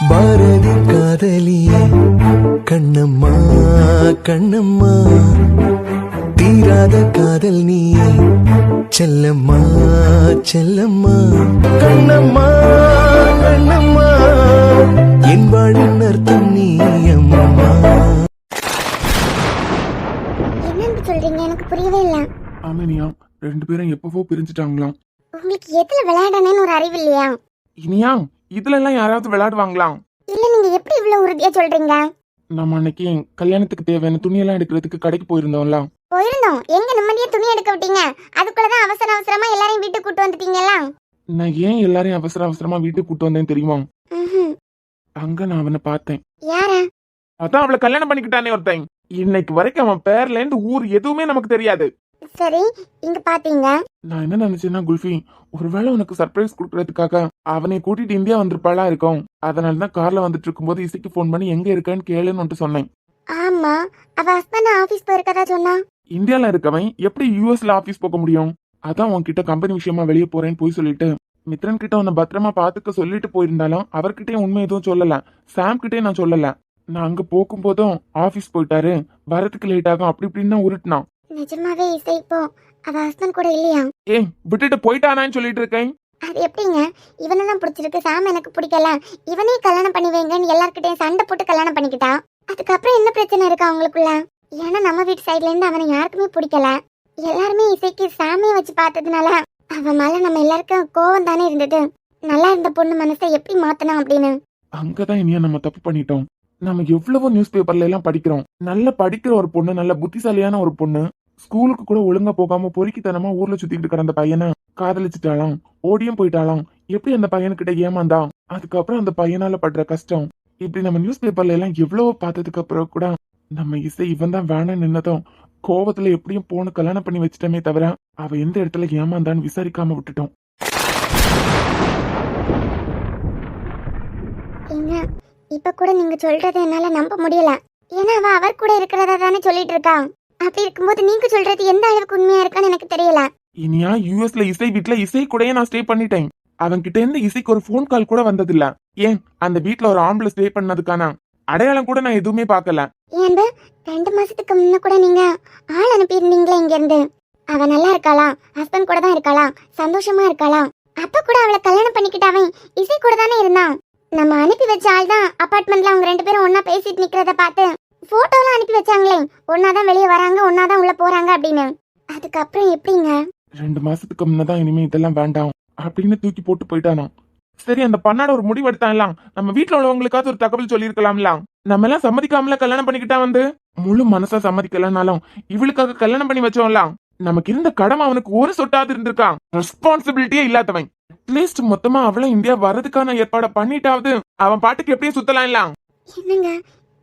பாரதி காதலியே கண்ணம்மா கண்ணம்மா, தீராத காதல் நீயே செல்லம்மா செல்லம்மா, கண்ணம்மா கண்ணம்மா, என் வாழின் அர்த்தம் நீ அம்மா. என்னன்னு சொல்றீங்க? எனக்கு புரியவே இல்ல. ஆமானியா, 2 பேரும் எப்பவோ பிரிஞ்சுட்டாங்களாம். உங்களுக்கு எதுல விளையாடணும்னு ஒரு அறிவு இல்லையா? இனியா, இதுல எல்லாம் யாராவது விளையாடுவாங்களாம்? இல்ல, நீங்க எப்படி இவ்வளவு உறுதியா சொல்றீங்க? நம்ம அன்னைக்கு கல்யாணத்துக்கு தேவையான துணியெல்லாம் எடுக்கிறதுக்கு கடைக்கு போயிருந்தோம்ல. போயிருந்தோம். எங்க நிம்மதியா துணி எடுக்க விட்டீங்க? அதுக்குள்ளதான் அவசர அவசரமா எல்லாரையும் வீட்டுக்கு கூட்டு வந்துட்டீங்களா? நான் ஏன் எல்லாரையும் அவசர அவசரமா வீட்டுக்கு கூட்டு வந்தேன் தெரியுமா? அங்க நான் அவனை பார்த்தேன். யார? அதான் அவளை கல்யாணம் பண்ணிக்கிட்டானே ஒருத்தன். இன்னைக்கு வரைக்கும் அவன் பேர்ல இருந்து ஊர் எதுவுமே நமக்கு தெரியாது. சரி, இங்க பாத்தீங்க. நான் என்ன நினைச்சேன்னா குல்ஃபி, ஒருவேளை உனக்கு சர்ப்ரைஸ் கொடுக்கறதுக்காக அவனை கூட்டிட்டு இந்தியா வந்திருப்பாளா இருக்கும். அதனாலதான் கார்ல வந்துட்டு இருக்கும்போது இசைக்கு போன் பண்ணி எங்க இருக்கேன்னு கேளுன்னு சொன்னேன். ஆமா, அவ ஹஸ்பண்ட் ஆபீஸ் போயிருக்கதா சொன்னா. இந்தியால இருக்கவன் எப்படி யூஎஸ்ல ஆபீஸ் போக முடியும்? அதான் உன்கிட்ட கம்பெனி விஷயமா வெளியே போறேன்னு போய் சொல்லிட்டு மித்ரன் கிட்ட உன்னை பத்திரமா பாத்துக்க சொல்லிட்டு போயிருந்தாலும் அவர்கிட்டயும் உண்மை எதுவும் சொல்லல. சாம் கிட்டே நான் சொல்லல. நான் அங்க போகும்போதும் ஆபீஸ் போயிட்டாரு, வரதுக்கு லேட் ஆகும் அப்படி இப்படின்னு தான் உருட்டினான். நிஜமாவே இசை இப்போ அவ ஹஸ்பண்ட் கூட இல்லையா? ஏய், விட்டுட்டு போயிட்டானான்னு சொல்லிட்டு இருக்கேன். அது எப்படிங்க? இவனதான் பிடிச்சிருக்கு, சாம் எனக்கு பிடிக்கல, இவனே கல்யாணம் பண்ணி வைங்கன்னு எல்லார்கிட்டயும் சண்டை போட்டு கல்யாணம் பண்ணிக்கிட்டா. அதுக்கப்புறம் என்ன பிரச்சனை இருக்கா அவங்களுக்குள்ள? ஏன்னா நம்ம வீட்டு சைட்ல இருந்து அவனை யாருக்குமே பிடிக்கல. எல்லாருமே இசைக்கு சாமியை வச்சு பார்த்ததுனால அவன் மேல நம்ம எல்லாருக்கும் கோவம் தானே இருந்தது. நல்லா இருந்த பொண்ணு மனசை எப்படி மாத்தணும் அப்படின்னு. அங்கதான் இனியா நம்ம தப்பு பண்ணிட்டோம். நம்ம எவ்வளவோ நியூஸ் பேப்பர்ல எல்லாம் படிக்கிறோம். நல்ல படிக்கிற ஒரு பொண்ணு, நல்ல புத்திசாலியான ஒரு பொண்ணு, ஸ்கூலுக்கு கூட ஒழுங்கா போகாம பொறுக்கித்தனமா ஊர்ல சுத்திக்கிட்டு கிடந்த பையனை காதலிச்சுட்டாலாம், ஓடியும் போயிட்டாலாம். எப்படி அந்த பையனுக்கிட்ட ஏமாந்தா, அதுக்கப்புறம் அந்த பையனால படுற கஷ்டம், இப்படி நம்ம நியூஸ் பேப்பர்ல எல்லாம் எவ்வளவோ பார்த்ததுக்கு அப்புறம் கூட நம்ம இசை இவன் தான் வேணாம் நின்னதும் கோவத்துல எப்படியும் போன கல்யாணம் பண்ணி வச்சிட்டமே தவிர அவ எந்த இடத்துல ஏமாந்தான்னு விசாரிக்காம விட்டுட்டோம். இப்ப கூட நீங்க சொல்றதை என்னால நம்ப முடியல. ஏன்னா அவ அவர் கூட இருக்கிறதா தானே சொல்லிட்டு இருக்கா. அப்படி இருக்கும்போது நீங்க சொல்றது எந்த அளவுக்கு உண்மையா இருக்கான்னு எனக்கு தெரியல. இனியா, யூஎஸ்ல இசை வீட்டுல இசை கூடயே நான் ஸ்டே பண்ணிட்டேன். அவன் கிட்ட இருந்து இசைக்கு ஒரு போன் கால் கூட வந்ததில்ல. ஏன், அந்த வீட்டுல ஒரு ஆம்பளை ஸ்டே பண்ணதுக்கான அடையாளம் கூட நான் எதுவுமே பாக்கல. ஏன் 2 மாசத்துக்கு முன்ன கூட நீங்க ஆள் அனுப்பி இருந்தீங்களா இங்க இருந்து? அவ நல்லா இருக்காளா, ஹஸ்பண்ட் கூட தான் இருக்காளா, சந்தோஷமா இருக்காளா? அப்ப கூட அவளை கல்யாணம் பண்ணிக்கிட்டு அவன் இசை கூட தானே இருந்தான். நம்ம அனுப்பி வச்ச ஆள் தான் அபார்ட்மெண்ட்ல அவங்க 2 பேரும் ஒன்னா பேசிட்டு நிக்கிறத பார்த்து போட்டோலாம் அனுப்பி வச்சாங்களே, ஒன்னாதான் வெளியே வராங்க, ஒன்னாதான் உள்ள போறாங்க அப்படின்னு. அதுக்கப்புறம் எப்படிங்க? 2 மாசத்துக்கு முன்னதான் இனிமே இதெல்லாம் வேண்டாம் அப்படின்னு தூக்கி போட்டு போயிட்டானா. சரி, அந்த பண்ணாட ஒரு முடிவு எடுத்தாங்களாம். நம்ம வீட்டுல உள்ளவங்களுக்காவது ஒரு தகவல் சொல்லி இருக்கலாம்லாம். நம்ம எல்லாம் சம்மதிக்காமல கல்யாணம் பண்ணிக்கிட்டா வந்து முழு மனசா சம்மதிக்கலனாலும் இவளுக்காக கல்யாணம் பண்ணி வச்சோம்லாம். நமக்கு இருந்த கடமை அவனுக்கு ஒரு சொட்டாவது இருந்திருக்கான். ரெஸ்பான்சிபிலிட்டியே இல்லாதவன். அட்லீஸ்ட் மொத்தமா அவளும் இந்தியா வர்றதுக்கான ஏற்பாட பண்ணிட்டாவது அவன் பாட்டுக்கு எப்படியும் சுத்தலாம் இல்ல. என்னங்க,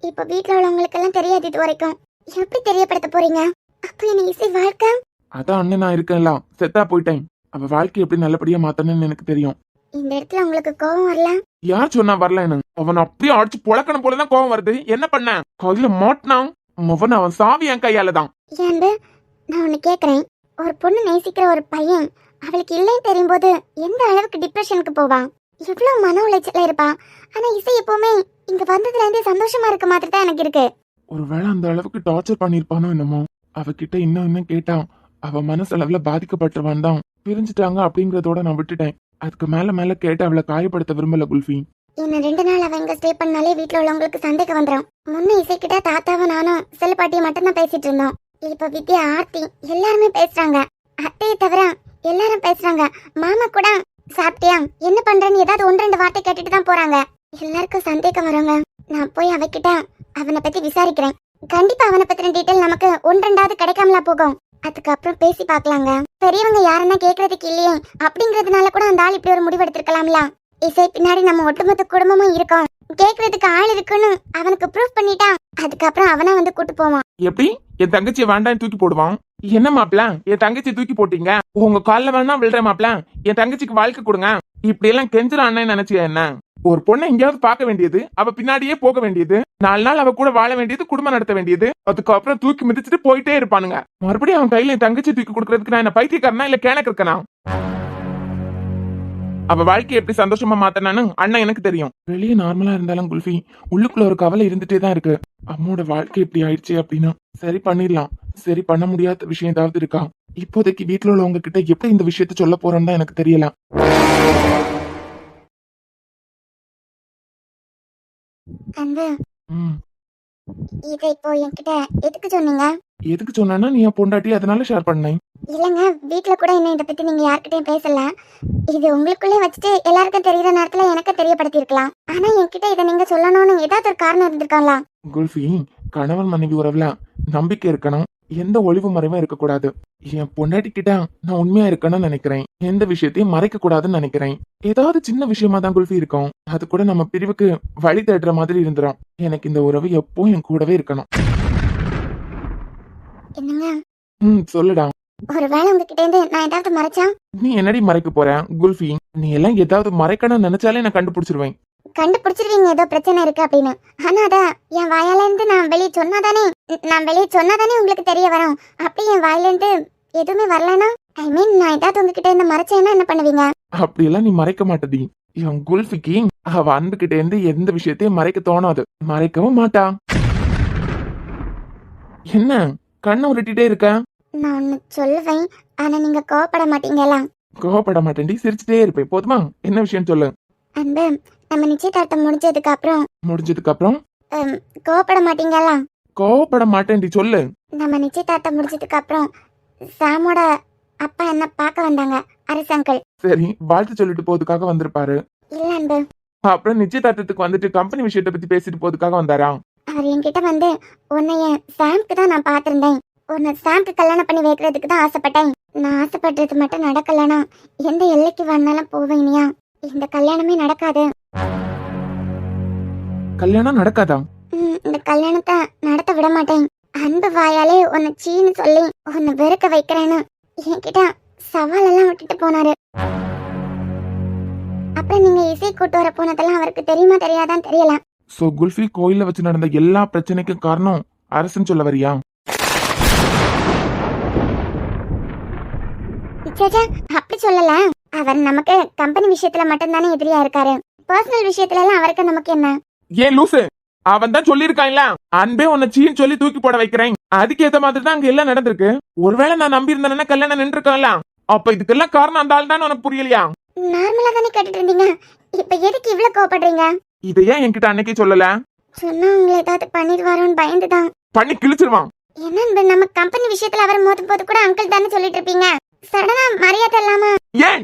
இப்ப வீட்டுல உள்ளவங்களுக்கு எல்லாம் தெரியாது இது வரைக்கும். எப்படி தெரியப்படுத்த போறீங்க? அப்ப என்ன இசை வாழ்க்கை? அதான் அண்ணன் நான் இருக்கேன்ல, செத்தா போயிட்டேன். அவ வாழ்க்கை எப்படி நல்லபடியா மாத்தணும்னு எனக்கு தெரியும். இந்த இடத்துல உங்களுக்கு கோபம் வரல? யார் சொன்னா வரலன்னு? அவன் அப்படியே அடிச்சு பொழக்கணும் போலதான் கோபம் வருது. என்ன பண்ண? கையில மாட்டினான் அவன். அவன் சாவி என் கையாலதான். ஏன் நான் ஒண்ணு கேக்குறேன். ஒரு பொண்ணு நேசிக்கிற ஒரு பையன் அவளுக்கு இல்லைன்னு தெரியும் போது எந்த அளவுக்கு டிப்ரெஷனுக்கு போவான், எவ்வளவு மன உளைச்சல இருப்பா. ஆனா இசை எப்பவுமே இங்க வந்ததுல இருந்தே சந்தோஷமா இருக்க மாதிரி தான் எனக்கு இருக்கு. ஒருவேளை அந்த அளவுக்கு டார்ச்சர் பண்ணிருப்பானோ என்னமோ. அவகிட்ட இன்னும் கேட்டான், அவ மனசளவுல பாதிக்கப்பட்டவன் தான். பிரிஞ்சுட்டாங்க அப்படிங்கறதோட நான் விட்டுட்டேன். அதுக்கு மேல கேட்டு அவளை காயப்படுத்த விரும்பல குல்ஃபி. இன்னும் 2 நாள் அவ இங்க ஸ்டே பண்ணாலே வீட்டுல உள்ளவங்களுக்கு சந்தேகம் வந்துடும். முன்ன இசைக்கிட்ட தாத்தாவும் நானும் செல்லு பாட்டியை மட்டும் தான் பேசிட்டு இருந்தோம். இப்ப வித்யா, ஆர்த்தி எல்லாருமே பேசுறாங்க. அத்தையை தவிர எல்லாரும் பேசுறாங்க. மாமா கூட சாப்பிட்டியா, என்ன பண்றேன்னு ஏதாவது 1-2 வார்த்தை கேட்டுட்டு தான் போறாங்க. எல்லாருக்கும் சந்தேகம் வருங்க. நான் போய் அவகிட்ட அவனை பத்தி விசாரிக்கிறேன். கண்டிப்பா அவனை பத்தின டீட்டெயில் நமக்கு 1-2 கிடைக்காமலா போகும். அதுக்கப்புறம் பேசி பாக்கலாங்க. பெரியவங்க யாருன்னா கேக்குறதுக்கு இல்லையே அப்படிங்கறதுனால கூட அந்த ஆள் இப்படி ஒரு முடிவு எடுத்திருக்கலாம்ல. இசை பின்னாடி நம்ம ஒட்டுமொத்த குடும்பமும் இருக்கோம், கேக்குறதுக்கு ஆள் இருக்குன்னு அவனுக்கு ப்ரூவ் பண்ணிட்டா அதுக்கப்புறம் அவனா வந்து கூட்டு போவான். எப்படி என் தங்கச்சியை வேண்டான்னு தூக்கி போடுவான்? என்ன மாப்பிள, என் தங்கச்சி தூக்கி போட்டீங்க, உங்க கால்ல வேணா விழுற மாப்பிள, என் தங்கச்சிக்கு வாழ்க்கை கொடுங்க, இப்படி எல்லாம் கெஞ்சுறான்னு நினைச்சியா என்ன? ஒரு பொண்ணை எங்கேயாவது பார்க்க வேண்டியது, அவ பின்னாடியே போக வேண்டியது, 4 நாள் அவ கூட வாழ வேண்டியது, குடும்பம் நடத்த வேண்டியது, அதுக்கப்புறம் தூக்கி மிதிச்சுட்டு போயிட்டே இருப்பானுங்க. மறுபடியும் அவன் கையில என் தங்கச்சி தூக்கி கொடுக்கறதுக்கு நான் என்ன பைத்தியக்காரனா இல்ல கேனக்கு இருக்கனா? அவ வாழ்க்கையை எப்படி சந்தோஷமா மாத்தனான்னு அண்ணன் எனக்கு தெரியும். வெளியே நார்மலா இருந்தாலும் குல்ஃபி உள்ளுக்குள்ள ஒரு கவலை இருந்துட்டே தான் இருக்கு. அம்மோட வாழ்க்கை இப்படி ஆயிடுச்சு அப்படின்னா சரி பண்ணிடலாம். சரி பண்ண முடியாத விஷயம் ஏதாவது இருக்கா? இப்போதைக்கு வீட்டுல உள்ளவங்க கிட்ட எப்படி இந்த விஷயத்த சொல்ல போறோன்னு தான் எனக்கு தெரியல. அன்பு, ம் இதை இப்போ என்கிட்ட எதுக்கு சொன்னீங்க? எதுக்கு சொன்னா நீ என் பொண்டாட்டி அதனால ஷேர் பண்ணேன். இல்லைங்க, வீட்டில் கூட இன்னும் இதை பற்றி நீங்கள் யார்கிட்டயும் பேசல. இது உங்களுக்குள்ளே வச்சுட்டு எல்லாருக்கும் தெரியுற நேரத்தில் எனக்கு தெரியப்படுத்தியிருக்கலாம். ஆனால் என்கிட்ட இதை நீங்கள் சொல்லணும்னு ஏதாவது ஒரு காரணம் இருந்திருக்காங்களா? குல்ஃபி, கணவன் மனைவி உறவுல நம்பிக்கை இருக்கணும். எந்த ஒளிவு மறைவும் இருக்கக்கூடாது. என் பொண்டாட்டி கிட்ட நான் உண்மையா இருக்கணும்னு நினைக்கிறேன். எந்த விஷயத்தையும் மறைக்க கூடாதுன்னு நினைக்கிறேன். ஏதாவது சின்ன விஷயமா தான் குல்ஃபி இருக்கும். அது கூட நம்ம பிரிவுக்கு வழி தேடுற மாதிரி இருந்துரும். எனக்கு இந்த உறவு எப்போ என் கூடவே இருக்கணும். என்னங்க, சொல்லுடா. ஒருவேளை உங்ககிட்ட இருந்து நான் ஏதாவது மறைச்சா? நீ என்னடி மறைக்க போற குல்ஃபி? நீ எல்லாம் ஏதாவது மறைக்கணும்னு நினைச்சாலே நான் கண்டுபிடிச்சிருவேன். கண்டுபிடிச்சிருவீங்க ஏதோ பிரச்சனை இருக்கு அப்படின்னு. ஆனா அத என் வாயால இருந்து நான் வெளியே சொன்னாதானே உங்களுக்கு தெரிய வரும். அப்படி என் வாயில இருந்து எதுவுமே வரலனா, ஐ மீன் நான் ஏதாவது உங்ககிட்ட இருந்து மறைச்சேன்னா என்ன பண்ணுவீங்க? அப்படியெல்லாம் நீ மறைக்க மாட்டடி. என் குல்ஃபிக்கு அவ அன்பு கிட்ட இருந்து எந்த விஷயத்தையும் மறைக்க தோணாது. மறைக்கவும் மாட்டா. என்ன கண்ணை உருட்டிட்டே இருக்க? நான் ஒன்னு சொல்லுவேன், ஆனா நீங்க கோவப்பட மாட்டீங்களா? கோவப்பட மாட்டேன்டி, சிரிச்சுட்டே இருப்பேன். போதுமா? என்ன விஷயம் சொல்லு. அன்பு, நம்ம நிச்சயதார்த்தம் முடிஞ்சதுக்கு அப்புறம் கோவப்பட மாட்டீங்களா? கோவப்பட மாட்டேன்டி, சொல்லு. நம்ம நிச்சயதார்த்தம் முடிஞ்சதுக்கு அப்புறம் சாமோட அப்பா என்ன பார்க்க வந்தாங்க, அரசு அங்கிள். சரி, வாழ்த்து சொல்லிட்டு போறதுக்காக வந்திருப்பாரு. இல்ல அன்பு, அப்புறம் நிச்சயதார்த்தத்துக்கு வந்துட்டு கம்பெனி விஷயத்தை பத்தி பேசிட்டு போறதுக்காக வந்தாரா? அவர் என்கிட்ட வந்து உன்னைய சாம்க்கு தான் நான் பார்த்திருந்தேன், உன்னை சாம்க்கு கல்யாணம் பண்ணி வைக்கிறதுக்கு தான் ஆசைப்பட்டேன். நான் ஆசைப்படுறது மட்டும் நடக்கலனா எந்த எல்லைக்கு வேணாலும் போவேனியா? இந்த கல்யாணமே நடக்காது. கல்யாணம் நடக்காதா? இந்த கல்யாணத்தை நடத்த விட மாட்டேன். அன்பு வாயாலே உன்னை சீன்னு சொல்லி உன்னை வெறுக்க வைக்கிறேன்னு என்கிட்ட சவால் எல்லாம் விட்டுட்டு போனாரு. அப்புறம் நீங்க இசை கூட்டு வர போனதெல்லாம் அவருக்கு தெரியுமா தெரியாதான் தெரியல. சோ குல்ஃபி கோயில்ல வச்சு நடந்த எல்லா பிரச்சனைக்கும் காரணம் அரசுன்னு சொல்ல வரியா? அப்படி சொல்லல. அவர் நமக்கு கம்பெனி விஷயத்துல மட்டும்தானே எதிரியா இருக்காரு. பர்சனல் விஷயத்துல எல்லாம் அவருக்கு நமக்கு என்ன? ஏன் லூசு, அவன் தான் சொல்லிருக்கான்ல, அன்பே உன்னை சீன்னு சொல்லி தூக்கி போட வைக்கிறேன். அதுக்கு ஏத்த மாதிரி தான் அங்க எல்லாம் நடந்திருக்கு. ஒருவேளை நான் நம்பி இருந்தேன்னா கல்யாணம் நின்று இருக்கான்ல. அப்ப இதுக்கெல்லாம் காரணம் அந்த ஆள் தான். உனக்கு புரியலையா? நார்மலா தானே கேட்டுட்டு இருந்தீங்க, இப்ப எதுக்கு இவ்வளவு கோவப்படுறீங்க? இதை ஏன் என்கிட்ட அன்னைக்கே சொல்லல? சொன்னா உங்களை ஏதாவது பண்ணிடுவாரோன்னு பயந்துதான். பண்ணி கிழிச்சிருவான். என்ன நம்ம கம்பெனி விஷயத்துல அவர் மோதும் போது கூட அங்கிள் தானே சொல்லிட்டு இருப்பீங்க. சடனா மரியாதை இல்லாம. ஏன்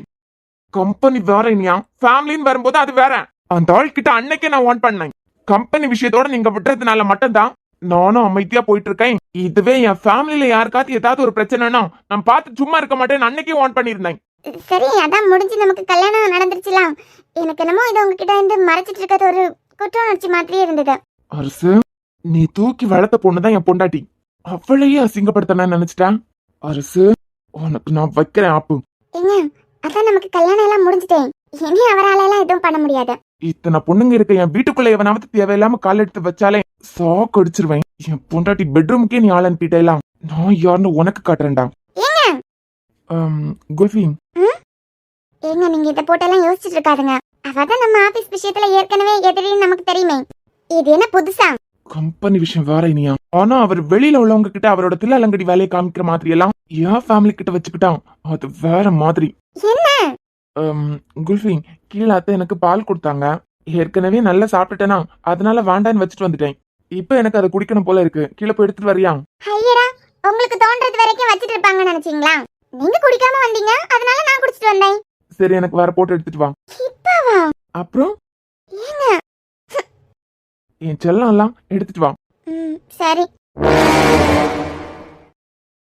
கம்பெனி வேற இனியா, ஃபேமிலின்னு வரும்போது அது வேற. அந்த ஆள் கிட்ட அன்னைக்கே நான் வார்ன் பண்ணேன். கம்பெனி விஷயத்தோட நீங்க விட்டுறதுனால மட்டும்தான் நானும் அமைதியா போயிட்டு இருக்கேன். இதுவே என் ஃபேமிலில யாருக்காவது ஏதாவது ஒரு பிரச்சனைனா நான் பார்த்து சும்மா இருக்க மாட்டேன். அன்னைக்கே வார்ன் பண்ணிருந்தேன். சரி, அதான் முடிஞ்சு நமக்கு கல்யாணம் நடந்துருச்சுலாம். எனக்கு என்னமோ இது உங்ககிட்ட இருந்து மறைச்சிட்டு இருக்கிறது ஒரு குற்ற உணர்ச்சி மாதிரியே இருந்தது. அரசு, நீ தூக்கி வளர்த்த பொண்ணுதான் என் பொண்டாட்டி. அவளையே அசிங்கப்படுத்த நினைச்சிட்டேன். அரசு, உனக்கு நான் வைக்கிறேன் ஆப்பு. ஏங்க, அதான் நமக்கு கல்யாணம் எல்லாம் முடிஞ்சுட்டேன். இனி அவரால எல்லாம் எதுவும் பண்ண முடியாது. இத்தனை பொண்ணுங்க இருக்க என் வீட்டுக்குள்ள எவனாவது தேவையில்லாம கால் எடுத்து வச்சாலே சாக்கு அடிச்சிருவேன். என் பொண்டாட்டி பெட்ரூமுக்கே நீ ஆள் அனுப்பிட்டேலாம். நான் யாருன்னு உனக்கு காட்டுறேன்டா. குல்ஃபி, ஏங்க நீங்க இதை போட்டெல்லாம் யோசிச்சுட்டு இருக்காதுங்க. அவதான் நம்ம ஆபீஸ் விஷயத்துல ஏற்கனவே எதிரின்னு நமக்கு தெரியுமே. இது என்ன புதுசா? கம்பெனி விஷயம் வேற இனியா. ஆனா அவர் வெளியில உள்ளவங்க கிட்ட அவரோட தில்லாலங்கடி வேலையை காமிக்கிற மாதிரி எல்லாம் என் ஃபேமிலி கிட்ட வச்சுக்கிட்டான். அது வேற மாதிரி. என்ன குல்ஃபி, கீழாத்த எனக்கு பால் கொடுத்தாங்க. ஏற்கனவே நல்லா சாப்பிட்டுட்டேனா, அதனால வேண்டான்னு வச்சுட்டு வந்துட்டேன். இப்ப எனக்கு அதை குடிக்கணும் போல இருக்கு. கீழே போய் எடுத்துட்டு வரியா? ஐயரா, உங்களுக்கு தோன்றது வரைக்கும் வச்சிட்டு இருப்பாங்கன்னு நினைச்சீங்களா? நீங்க குடிக்காம வந்தீங்க, அதனால நான் குடிச்சிட்டு வந்தேன். சரி, எனக்கு வேற போட்டு எடுத்துட்டு வா. இப்பவா? அப்புறம் ஏங்க என் செல்லம் எல்லாம் எடுத்துட்டு வா. சரி.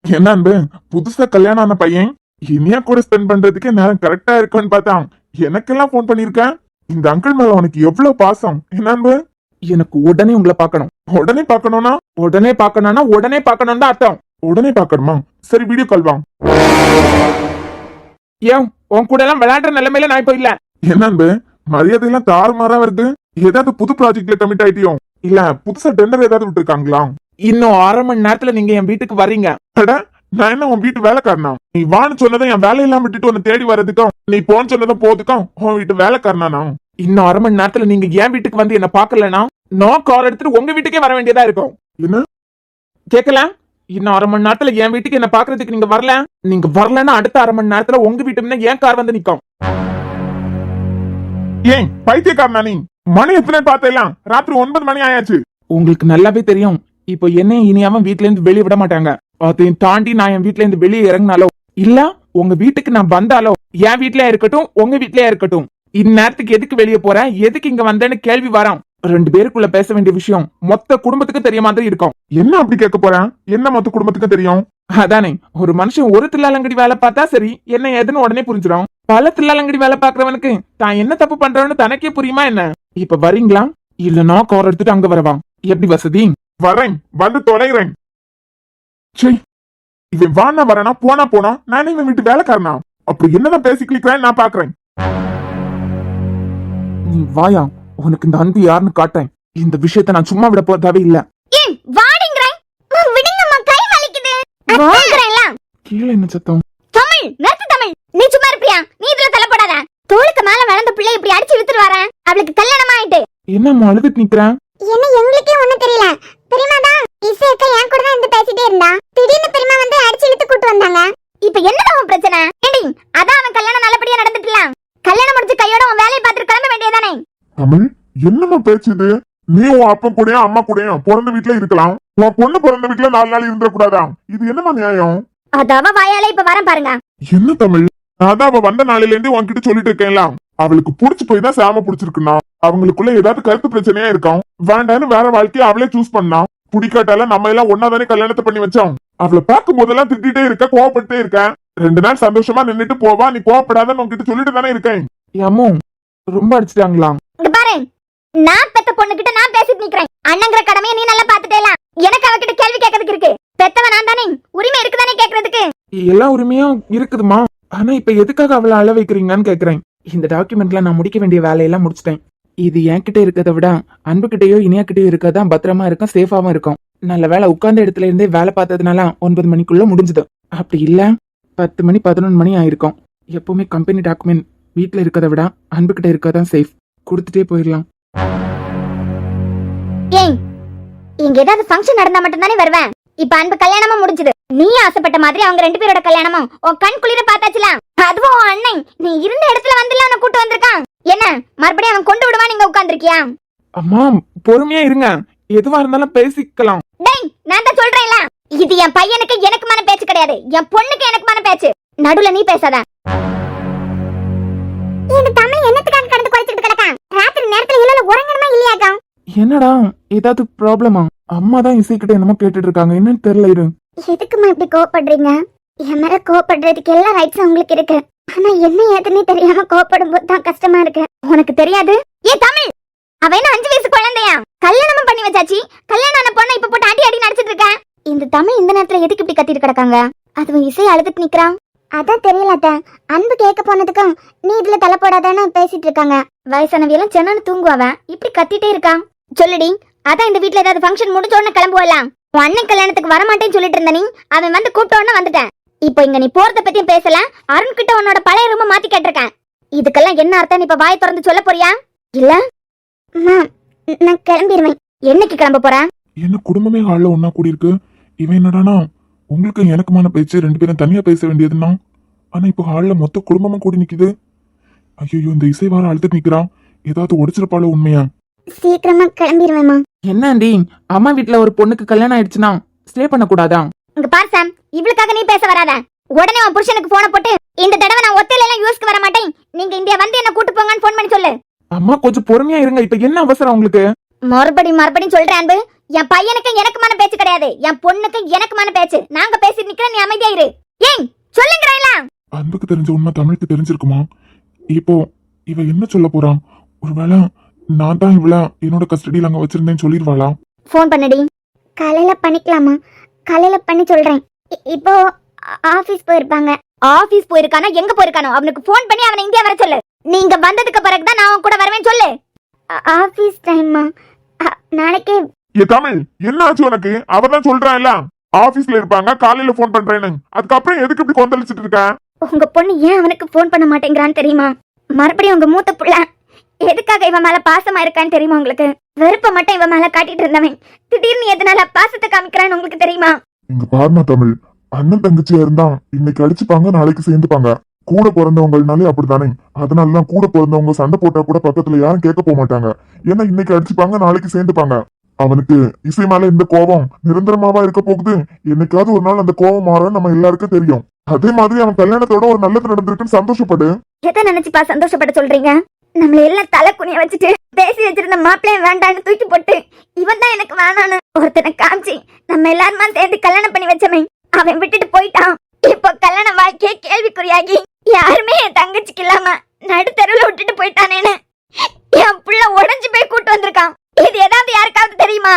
என்ன அன்பு, புதுசா கல்யாணம் ஆன பையன் இனியா கூட ஸ்பெண்ட் பண்றதுக்கு நேரம் கரெக்டா இருக்குன்னு பார்த்தான். எனக்கெல்லாம் போன் பண்ணிருக்கேன். இந்த அங்கிள் மேல உனக்கு எவ்வளவு பாசம். என்ன அன்பு? எனக்கு உடனே உங்களை பார்க்கணும். உடனே பார்க்கணும்னா உடனே பார்க்கணும் தான் அர்த்தம். உடனே பார்க்கணுமா? சரி, வீடியோ கால் வா. ஏன் உன் கூட எல்லாம் விளையாடுற நிலைமையில நான் இப்ப இல்ல. என்ன அன்பு, மரியாதை எல்லாம் தாறுமாறா வருது. ஏதாவது புது ப்ராஜெக்ட்ல கமிட் ஆயிட்டியோ? இல்ல புதுசா டெண்டர் ஏதாவது விட்டுருக்காங்களா? இன்னும் 1/2 மணி நேரத்துல நீங்க என் வீட்டுக்கு வர்றீங்க. நான் என்ன உன் வீட்டு வேலைக்காரனா? நீ வான்னு சொன்னதும் என் வேலையெல்லாம் விட்டுட்டு உன்னை தேடி வர்றதுக்கும் நீ போன்னு சொன்னதும் போதுக்கும் உன் வீட்டு வேலைக்காரனா? இன்னும் அரை மணி நேரத்துல நீங்க என் வீட்டுக்கு வந்து என்ன பாக்கலனா நான் கார் எடுத்துட்டு உங்க வீட்டுக்கே வர வேண்டியதா இருக்கும். என்ன கேக்கல? இன்னும் அரை மணி நேரத்துல என் வீட்டுக்கு என்ன பாக்குறதுக்கு நீங்க வரல. நீங்க வரலன்னா அடுத்த அரை மணி நேரத்துல உங்க வீட்டு முன்ன ஏன் கார் வந்து நிக்கும். ஏன் பைத்தியக்காரனா நீ? மணி எத்தனை பார்த்தேலாம்? ராத்திரி 9 மணி ஆயாச்சு. உங்களுக்கு நல்லாவே தெரியும் இப்போ என்ன இனியாம வீட்ல இருந்து வெளியே விட மாட்டாங்க. அதையும் தாண்டி நான் என் வீட்ல இருந்து வெளியே இறங்கினாலோ இல்ல உங்க வீட்டுக்கு நான் வந்தாலோ என் வீட்லயா இருக்கட்டும் உங்க வீட்லயா இருக்கட்டும் இந்நேரத்துக்கு எதுக்கு வெளியே போறேன் எதுக்கு இங்க வந்தேன்னு கேள்வி வரான். 2 பேருக்குள்ள பேச வேண்டிய விஷயம் மொத்த குடும்பத்துக்கு தெரிய மாதிரி இருக்கும். என்ன அப்படி கேட்க போறேன்? என்ன மொத்த குடும்பத்துக்கு தெரியும்? அதானே ஒரு மனுஷன் ஒரு தில்லாலங்கடி வேலை பார்த்தா சரி என்ன ஏதுன்னு உடனே புரிஞ்சிடும். பல தில்லாலங்கடி வேலை பாக்குறவனுக்கு தான் என்ன தப்பு பண்றவன்னு தனக்கே புரியுமா என்ன? இப்ப வரீங்களா இல்லனா கார் எடுத்துட்டு அங்க வரவா? எப்படி வசதி? வரேன், வந்து தொலைகிறேன். இவன் வானா வரனா போனா போனா நானே இவன் வீட்டு வேலைக்காரனா? அப்படி என்னதான் பேசி கிளிக்கிறேன் நான் பாக்குறேன். நீ வாயா, உனக்கு இந்த அன்பு யாருன்னு காட்டேன். இந்த விஷயத்தை நான் சும்மா விட போறதாவே இல்ல. கீழே என்ன சத்தம்? தமிழ் நிறுத்து தமிழ். நீ சும்மா இருப்பியா? நீ இதுல தலைப்படாத. தோளுக்கு மேல வளர்ந்த பிள்ளை இப்படி அடிச்சு இழுத்துட்டு வரேன். அவளுக்கு கல்யாணம் ஆயிட்டு. என்னம்மா அழுதுட்டு நிக்கிறேன்? என்ன எங்களுக்கே ஒண்ணும் தெரியல. பெரியமாதா இசையக்கா என் கூட தான் இருந்து பேசிட்டே இருந்தா. திடீர்னு பெரியமா வந்து அடிச்சு இழுத்து கூட்டு வந்தாங்க. இப்ப என்னடா உன் பிரச்சனை? ஏண்டி அதான் அவன் கல்யாணம் நல்லபடியா நடந்துட்டல. கல்யாணம் முடிஞ்சு கையோட உன் வேலையை பார்த்துட்டு கிளம்ப வேண்டியதானே? தமிழ் என்னம்மா பேச்சுது? நீ உன் அப்பா கூடயும் அம்மா கூடயும் பிறந்த வீட்டுல இருக்கலாம். உன் பொண்ணு பிறந்த வீட்டுல 4 நாள் இருந்துட கூடாதா? இது என்னமா நியாயம்? அதாவ வாயால இப்ப வரேன் பாருங்க. என்ன தமிழ்? நான் தான் அவ வந்த நாளில இருந்து உன்கிட்ட சொல்லிட்டு இருக்கேன்ல. அவளுக்கு புடிச்சு போய் தான் சாம புடிச்சிருக்குன்னா அவங்களுக்குள்ள ஏதாவது கருத்து பிரச்சனையா இருக்கும். வேண்டான்னு வேற வாழ்க்கையை அவளே சூஸ் பண்ணா. பிடிக்காட்டால நம்ம எல்லாம் ஒன்னாதானே கல்யாணத்தை பண்ணி வச்சோம். அவளை பார்க்கும் போதெல்லாம் திட்டிட்டே இருக்க, கோவப்பட்டே இருக்கேன். 2 நாள் சந்தோஷமா நின்னுட்டு போவா, நீ கோவப்படாதன்னு உன்கிட்ட சொல்லிட்டு தானே இருக்கேன். அம்மோ ரொம்ப அடிச்சிட்டாங்களா? இங்க பாரு, நான் பெத்த பொண்ணுகிட்ட நான் பேசிட்டு நிக்கிறேன். அண்ணங்கிற கடமையை நீ நல்லா பாத்துட்டேல. எனக்கு அவகிட்ட கேள்வி கேட்கறதுக்கு இருக்கு. பெத்தவன் நான் தானே, உரிமை இருக்குதானே கேக்குறதுக்கு. எல்லா உரிமையும் இருக்குதுமா. ஆனா இப்ப எதுக்காக அவளை அழ வைக்கிறீங்கன்னு கேக்குறேன். இந்த டாக்குமெண்ட்ல நான் முடிக்க வேண்டிய வேலையெல்லாம் முடிச்சிட்டேன். இது என்கிட்ட இருக்கிறத விட அன்புகிட்டயோ இனியாக்கிட்டயோ இருக்கதான் பத்திரமா இருக்கும், சேஃபாவும் இருக்கும். நல்ல வேலை உட்கார்ந்த இடத்துல இருந்தே வேலை பார்த்ததுனால 9 மணிக்குள்ள முடிஞ்சது. அப்படி இல்ல 10 மணி 11 மணி ஆயிருக்கும். எப்பவுமே கம்பெனி டாக்குமெண்ட் வீட்டுல இருக்கதை விட அன்புகிட்ட இருக்கதான் சேஃப். கொடுத்துட்டே போயிடலாம். ஏய், இங்க ஏதாவது ஃபங்க்ஷன் நடந்தா மட்டும் தானே வருவேன். இப்ப அன்பு கல்யாணமும் முடிஞ்சது. நீ ஆசைப்பட்ட மாதிரி அவங்க 2 பேரோட கல்யாணமும் உன் கண் குளிர பார்த்தாச்சுல. அதுவும் உன் அண்ணன் நீ இருந்த இடத்துல வந்துல அவனை கூட்டு வந்திருக்கான். என்ன மறுபடியும் அவன் கொண்டு விடுவான், நீங்க உட்கார்ந்திருக்கியா? அம்மா பொறுமையா இருங்க, எதுவா இருந்தாலும் பேசிக்கலாம். டேய், நான் தான் சொல்றேன்ல, இது என் பையனுக்கு எனக்குமான பேச்சு கிடையாது, என் பொண்ணுக்கு எனக்குமான பேச்சு. நடுவுல நீ பேசாத. இந்த தமிழ் என்னத்துக்காக கடந்து குறைச்சிட்டு கிடக்கான்? ராத்திரி நேரத்துல இல்ல உறங்கணுமா இல்லையாக்கா? என்னடா ஏதாவது ப்ராப்ளமா? அம்மா தான் இசைக்கிட்ட என்னமோ கேட்டுட்டு இருக்காங்க, என்னன்னு தெரியல. இரு. எதுக்குமா இப்படி கோவப்படுறீங்க? என் மேல கோவப்படுறதுக்கு எல்லா ரைட்ஸும் உங்களுக்கு இருக்கு. ஆனா என்ன ஏதுன்னு தெரியாம கோவப்படும் போது தான் கஷ்டமா இருக்கு. உனக்கு தெரியாது? ஏ தமிழ், அவ என்ன 5 வயசு குழந்தையா? கல்யாணமும் பண்ணி வச்சாச்சு. கல்யாணம் ஆன பொண்ணை இப்ப போட்டு அடி அடி நடிச்சிட்டு இருக்க. இந்த தமிழ் இந்த நேரத்துல எதுக்கு இப்படி கத்திட்டு கிடக்காங்க? அதுவும் இசை அழுதுட்டு நிக்கிறான். அதான் தெரியலட்ட. அன்பு கேட்க போனதுக்கும் நீ இதுல தலை போடாதான்னு பேசிட்டு இருக்காங்க. வயசானவியெல்லாம் சென்னு தூங்குவாவன், இப்படி கத்திட்டே இருக்கான். சொல்லுடி, அதான் இந்த வீட்டுல ஏதாவது ஃபங்க்ஷன் முடிஞ்ச உடனே கிளம்புவலாம். உன் அண்ணன் கல்யாணத்துக்கு வரமாட்டேன்னு சொல்லிட்டு இருந்த நீ, அவன் வந்து கூப்பிட்ட உடனே வந்துட்டேன். இப்போ இங்க நீ போறத பத்தியும் பேசல. அருண் கிட்ட உன்னோட பழைய ரூம மாத்தி கேட்டிருக்கேன். இதுக்கெல்லாம் என்ன அர்த்தம்? இப்ப வாய் திறந்து சொல்ல போறியா? இல்ல நான் கிளம்பிடுவேன். என்னைக்கு கிளம்ப போற? என்ன குடும்பமே ஹால்ல ஒன்னா கூடி இருக்கு. இவன் என்னடானா உங்களுக்கு எனக்குமான பேச்சு 2 பேரும் தனியா பேச வேண்டியதுன்னா, ஆனா இப்போ ஹால்ல மொத்த குடும்பமா கூடி நிக்குது. ஐயோ, இந்த இசை வார அழுத்து நிக்கிறான். ஏதாவது உடைச்சிருப்பாளோ உண்மையா? சீக்கிரமா கிளம்பிடுவேமா. என்னண்டி, அம்மா வீட்டுல ஒரு பொண்ணுக்கு கல்யாணம் ஆயிடுச்சுன்னா ஸ்டே பண்ண கூடாதா? இங்க பாரு சாம், இவளுக்காக நீ பேச வராத. உடனே உன் புருஷனுக்கு போன போட்டு, இந்த தடவை நான் ஒத்தையில எல்லாம் யூஸ்க்கு வர மாட்டேன், நீங்க இந்தியா வந்து என்ன கூட்டு போங்கன்னு போன் பண்ணி சொல்லு. அம்மா கொஞ்சம் பொறுமையா இருங்க, இப்ப என்ன அவசரம் உங்களுக்கு? மறுபடியும் சொல்றேன் அன்பு, என் பையனுக்கு எனக்குமான பேச்சு கிடையாது, என் பொண்ணுக்கு எனக்குமான பேச்சு. நாங்க பேசிட்டு நிக்கிறேன், நீ அமைதியா இரு. ஏய் சொல்லுங்கறேன்ல. அன்புக்கு தெரிஞ்ச உண்மை தமிழுக்கு தெரிஞ்சிருக்குமா? இப்போ இவ என்ன சொல்ல போறான்? ஒருவேளை நான் தான் இவள என்னோட கஸ்டடியில அங்க வச்சிருந்தேன்னு சொல்லிடுவாளா? போன் பண்ணடி. காலையில பண்ணிக்கலாமா? காலையில பண்ணி சொல்றேன். இப்போ ஆபீஸ் போயிருப்பாங்க. ஆபீஸ் போயிருக்கானா எங்க போயிருக்கானோ அவனுக்கு போன் பண்ணி அவனை இந்தியா வர சொல்லு. நீங்க வந்ததுக்கு பிறகுதான் நான் உன் கூட வருவேன் சொல்லு. ஆபீஸ் டைம்மா நாளைக்கு. ஏ தமிழ், என்ன ஆச்சு உனக்கு? அவதான் சொல்றான்ல, ஆபீஸ்ல இருப்பாங்க, காலையில போன் பண்றேன்னு. அதுக்கப்புறம் எதுக்கு இப்படி கொந்தளிச்சிட்டு இருக்க? உங்க பொண்ணு ஏன் அவனுக்கு ஃபோன் பண்ண மாட்டேங்கிறான்னு தெரியுமா? மறுபடியும் உங்க மூத்த புள்ள எதுக்காக இவன் மேல பாசமா இருக்கான்னு தெரியுமா உங்களுக்கு? வெறுப்ப மட்டும் இவன் மேல காட்டிட்டு இருந்தவன் திடீர்னு எதனால பாசத்தை காமிக்கிறான்னு உங்களுக்கு தெரியுமா? இங்க பாருமா தமிழ், அண்ணன் தங்கச்சியா இருந்தா இன்னைக்கு அடிச்சுப்பாங்க, நாளைக்கு சேர்ந்துப்பாங்க. கூட பிறந்தவங்கனாலே அப்படித்தானே. அதனாலதான் கூட பிறந்தவங்க சண்டை போட்டா கூட பக்கத்துல யாரும் கேட்க போக மாட்டாங்க. ஏன்னா இன்னைக்கு அடிச்சுப்பாங்க, நாளைக்கு சேர்ந்துப்பாங்க. அவனுக்கு இசை மேல இந்த கோபம் நிரந்தரமாவா இருக்க போகுது. என்னைக்காவது ஒரு நாள் அந்த கோபம் மாற நம்ம எல்லாருக்கும் தெரியும். அதே மாதிரி அவன் கல்யாணத்தோட ஒரு நல்லது நடந்திருக்குன்னு சந்தோஷப்படு. எதை நினைச்சுப்பா சந்தோஷப்பட சொல்றீங்க? நம்மள எல்லாம் தலை குனிய வச்சுட்டு பேசி வச்சிருந்த மாப்பிள்ளைய வேண்டான்னு தூக்கி போட்டு இவன் தான் எனக்கு வேணான்னு ஒருத்தனை காமிச்சு நம்ம எல்லாருமா சேர்ந்து கல்யாணம் பண்ணி வச்சவன் அவன் விட்டுட்டு போயிட்டான். இப்போ கல்யாண வாழ்க்கையே கேள்விக்குறியாகி யாருமே என் தங்கச்சிக்கு இல்லாம நடுத்தருவில் விட்டுட்டு போயிட்டானேன்னு என் புள்ள உடஞ்சு போய் கூட்டு வந்திருக்கான். இது ஏதாவது யாருக்காவது தெரியுமா?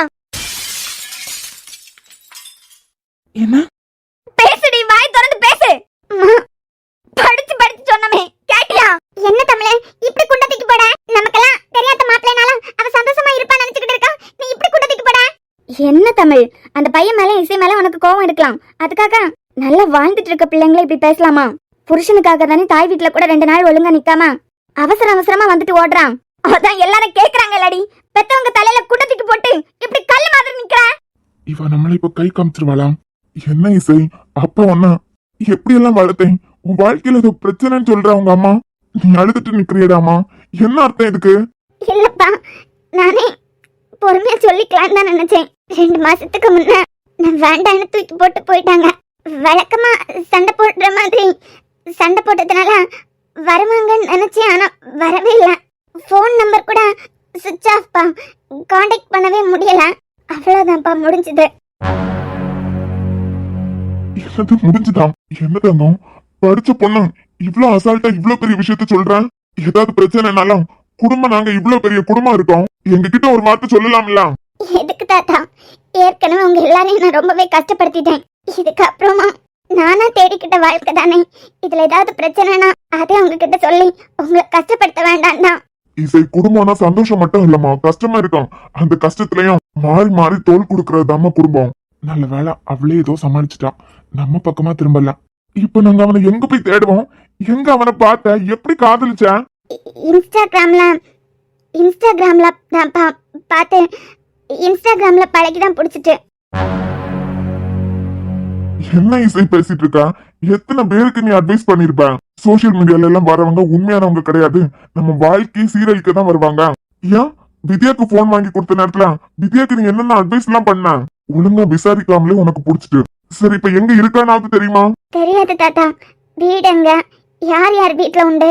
என்ன பேசுடி, வாய் திறந்து பேசு. படிச்சு படிச்சு சொன்னமே கேட்டியா? என்ன தமிழே இப்படி குண்டத்துக்கு போட? நமக்கெல்லாம் தெரியாத மாப்பிள்ளைனால அவ சந்தோஷமா இருப்பான்னு நினைச்சிட்டு இருக்கா, நீ இப்படி குண்டத்துக்கு போட? என்ன தமிழ், அந்த பையன் மேல இசை மேல உனக்கு கோவம் இருக்கலாம், அதுக்காக நல்லா வாழ்ந்துட்டு இருக்க பிள்ளைங்களை இப்படி பேசலாமா? புருஷனுக்காக தானே தாய் வீட்டுல கூட 2 நாள் ஒழுங்கா நிக்காம அவசர அவசரமா வந்துட்டு ஓடுறான். அதான் எல்லாரும் கேக்குறாங்க இல்லடி, பெத்தவங்க தலையில குண்டத்துக்கு போட்டு இப்படி கல்லு மாதிரி நிக்கிற. இவ நம்மள இப்ப கை காமிச்சிருவாளாம். என்ன இசை, அப்பா ஒன்னா எப்படி எல்லாம் வளர்த்தேன், உன் வாழ்க்கையில ஏதோ பிரச்சனைன்னு சொல்ற உங்க அம்மா, நீ அழுதுட்டு நிக்கிறியடாமா? என்ன அர்த்தம் இதுக்கு? இல்லப்பா, நானே பொறுமையா சொல்லிக்கலான்னு தான் நினைச்சேன். 2 மாசத்துக்கு முன்ன நான் வேண்டான்னு தூக்கி போட்டு போயிட்டாங்க. வழக்கமா சண்டை போடுற மாதிரி சண்டை போட்டதுனால வருவாங்கன்னு நினைச்சேன், ஆனா வரவே இல்லை. ஃபோன் நம்பர் கூட சுவிட்ச் ஆஃப்பா, காண்டாக்ட் பண்ணவே முடியல. அவ்வளவுதான்ப்பா, முடிஞ்சது. என்னது முடிஞ்சுதான்? என்ன தங்கம், படிச்ச பொண்ணு இவ்ளோ அசால்ட்டா இவ்ளோ பெரிய விஷயத்த சொல்றேன். ஏதாவது பிரச்சனைனாலும் குடும்பம், நாங்க இவ்ளோ பெரிய குடும்பம் இருக்கோம், எங்க கிட்ட ஒரு வார்த்தை சொல்லலாம்ல? எதுக்கு தாத்தா? ஏற்கனவே உங்க எல்லாரையும் நான் ரொம்பவே கஷ்டப்படுத்திட்டேன். இதுக்கு அப்புறமா நானா தேடிக்கிட்ட வாழ்க்கை தானே. இதுல ஏதாவது பிரச்சனைனா அதே உங்ககிட்ட சொல்லி உங்களை கஷ்டப்படுத்த வேண்டாம் தான். இசை, குடும்பம்னா சந்தோஷம் மட்டும் இல்லம்மா, கஷ்டமா இருக்கும். அந்த கஷ்டத்துலயும் மாறி மாறி தோல் கொடுக்கறது நம்ம குடும்பம். நல்ல வேலை அவளே ஏதோ சமாளிச்சுட்டான், நம்ம பக்கமா திரும்பலாம். இப்ப நாங்க அவனை எங்க போய் தேடுவோம்? எங்க அவனை பார்த்த, எப்படி காதலிச்ச? இன்ஸ்டாகிராம்ல நான் பார்த்தேன். இன்ஸ்டாகிராம்ல பழகிதான் பிடிச்சிட்டு. என்ன இசை பேசிட்டு இருக்கா? எத்தனை பேருக்கு நீ அட்வைஸ் பண்ணிருப்ப? சோசியல் மீடியால எல்லாம் வரவங்க உண்மையானவங்க கிடையாது, நம்ம வாழ்க்கையை சீரழிக்க தான் வருவாங்க. ஏன் வித்யாக்கு போன் வாங்கி கொடுத்த நேரத்துல வித்யாக்கு நீ என்னென்ன அட்வைஸ் எல்லாம் பண்ண? ஒழுங்கா விசாரிக்காமலே உனக்கு புடிச்சிட்டு. சரி, இப்ப எங்க இருக்கானாவது தெரியுமா? தெரியாது தாத்தா, வீடுங்க, யார் யார் வீட்டுல உண்டு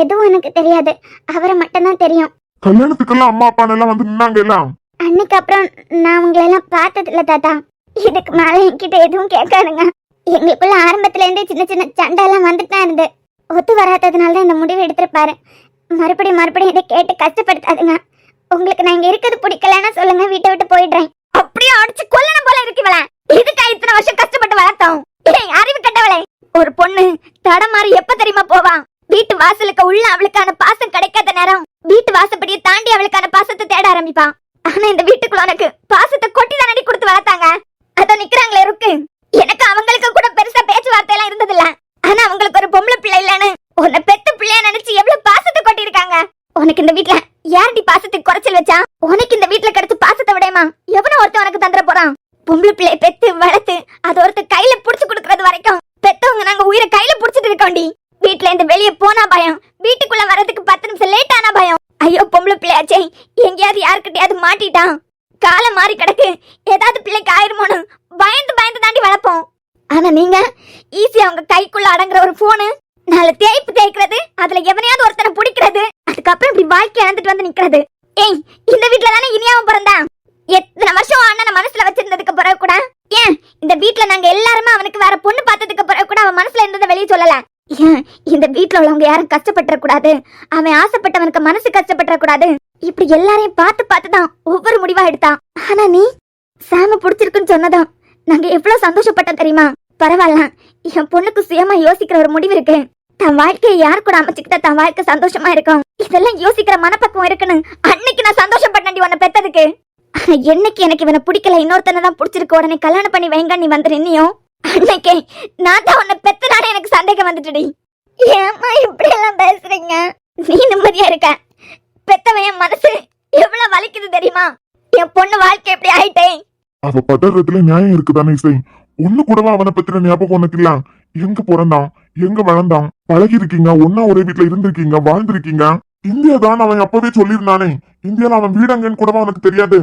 எதுவும் எனக்கு தெரியாது. அவரை மட்டும் தான் தெரியும். கல்யாணத்துக்கெல்லாம் அம்மா அப்பா எல்லாம் வந்து நின்னாங்க எல்லாம். அன்னைக்கு அப்புறம் நான் உங்களை எல்லாம் பார்த்தது இல்ல தாத்தா. இதுக்கு மேல என்கிட்ட எதுவும் கேட்காதுங்க. எங்களுக்குள்ள ஆரம்பத்துல இருந்தே சின்ன சின்ன சண்டை எல்லாம் வந்துட்டு தான் இருந்து, ஒத்து வராததுனால தான் இந்த முடிவு எடுத்திருப்பாரு. மறுபடியும் இதை கேட்டு கஷ்டப்படுத்தாதுங்க. உங்களுக்கு நான் இங்க இருக்கிறது பிடிக்கலன்னா சொல்லுங்க, வீட்டை விட்டு போயிடுறேன். அப்படியே அடிச்சு கொல்லணும் போல இருக்குவல. இதுக்கா இத்தனை வருஷம் கஷ்டப்பட்டு வளர்த்தோம்? அறிவு கட்டவளே, ஒரு பொண்ணு தடமாறி எப்ப தெரியுமா போவா? வீட்டு வாசலுக்கு உள்ள அவளுக்கான பாசம் கிடைக்காத நேரம் வீட்டு வாசப்படியை தாண்டி அவளுக்கான பாசத்தை தேட ஆரம்பிப்பான். ஆனா இந்த வீட்டுக்குள்ள உனக்கு பாசத்தை கொட்டி தானடி கொடுத்து வளர்த்தாங்க. அத நிக்கிறாங்களே இருக்கு. எனக்கு அவங்களுக்கு கூட பெருசா பேச்சுவார்த்தை எல்லாம் இருந்தது இல்ல. ஆனா அவங்களுக்கு ஒரு பொம்பளை பிள்ளை இல்லன்னு உன்னை பெத்த பிள்ளையா நினைச்சு எவ்வளவு பாசத்தை கொட்டி இருக்காங்க. உனக்கு இந்த வீட்டுல யாரடி பாசத்துக்கு குறைச்சல் வச்சா? உனக்கு இந்த வீட்டுல கிடைச்ச பாசத்தை விடையமா எவனோ ஒருத்தன் உனக்கு தந்துட போறான்? பொம்பளை பிள்ளைய பெத்து வளர்த்து அது ஒருத்தர் கையில புடிச்சு கொடுக்கறது வரைக்கும் பெத்தவங்க நாங்க உயிரை கையில புடிச்சிட்டு இருக்கோண்டி. வீட்டுல இருந்து வெளியே போனா பயம், வீட்டுக்குள்ள வர்றதுக்கு 10 நிமிஷம் லேட் ஆனா பயம். ஐயோ பொம்பளை பிள்ளையாச்சே, எங்கேயாவது யாருக்கிட்டையாவது மாட்டிட்டான், காலம் மாறி கிடக்கு, ஏதாவது பிள்ளைக்கு ஆயிருமோன்னு பயந்து தாண்டி வளர்ப்போம். ஆனா நீங்க ஈஸியா உங்க கைக்குள்ள அடங்குற ஒரு போனு, நாலு தேய்க்கிறது, அதுல எவனையாவது ஒருத்தனை பிடிக்கிறது, அதுக்கப்புறம் இப்படி வாழ்க்கை இழந்துட்டு வந்து நிக்கிறது. ஏய், இந்த வீட்டுல தானே இனியாவும் பிறந்தான். எத்தனை வருஷம் அண்ணனை மனசுல வச்சிருந்ததுக்கு பிறகு கூட, ஏன் இந்த வீட்டுல நாங்க எல்லாருமே அவனுக்கு வேற பொண்ணு பார்த்ததுக்கு பிறகு கூட அவன் மனசுல இருந்ததை வெளியே சொல்லல. ஏன் இந்த வீட்டுல உள்ளவங்க யாரும் கஷ்டப்பட்டுற கூடாது, அவன் ஆசைப்பட்டவனுக்கு மனசு கஷ்டப்பட்டுற கூடாது, இப்படி எல்லாரையும் பார்த்து தான் ஒவ்வொரு முடிவா எடுத்தான். ஆனா நீ சாம புடிச்சிருக்குன்னு சொன்னதான் நாங்க எவ்வளவு சந்தோஷப்பட்டோம் தெரியுமா? பரவாயில்ல, என் பொண்ணுக்கு சுயமா யோசிக்கிற ஒரு முடிவு இருக்கு. தன் வாழ்க்கையை யார் கூட அமைச்சுக்கிட்ட தன் வாழ்க்கை சந்தோஷமா இருக்கும், இதெல்லாம் யோசிக்கிற மனப்பக்குவம் இருக்குன்னு அன்னைக்கு நான் சந்தோஷப்பட்டேன்டி உன்னை பெத்ததுக்கு. என்னைக்கு எனக்கு இவனை பிடிக்கல, இன்னொருத்தனை தான் பிடிச்சிருக்கு, உடனே கல்யாணம் பண்ணி வைங்க நீ வந்து நின்னியும் அன்னைக்கே நான் தான் உன்னை பெத்தனாலே எனக்கு சந்தேகம் வந்துட்டுடி. ஏம்மா இப்படி எல்லாம் பேசுறீங்க? நீ நிம்மதியா இருக்க, பெத்தவன் என் மனசு எவ்வளவு வலிக்குது தெரியுமா? என் பொண்ணு வாழ்க்கை எப்படி ஆயிட்டேன். அவ பதறதுல நியாயம் இருக்குதானே இசை? ஒண்ணு கூடவா அவனை பத்தின ஞாபகம் உனக்கு இல்ல? எங்க பிறந்தான், எங்க வளர்ந்தான், பழகி இருக்கீங்க, ஒன்னா ஒரே வீட்டுல இருந்திருக்கீங்க, வாழ்ந்திருக்கீங்க. இந்தியா தான் அவன் அப்பவே சொல்லியிருந்தானே. இந்தியால அவன் வீடங்கன்னு கூடவா உனக்கு தெரியாது?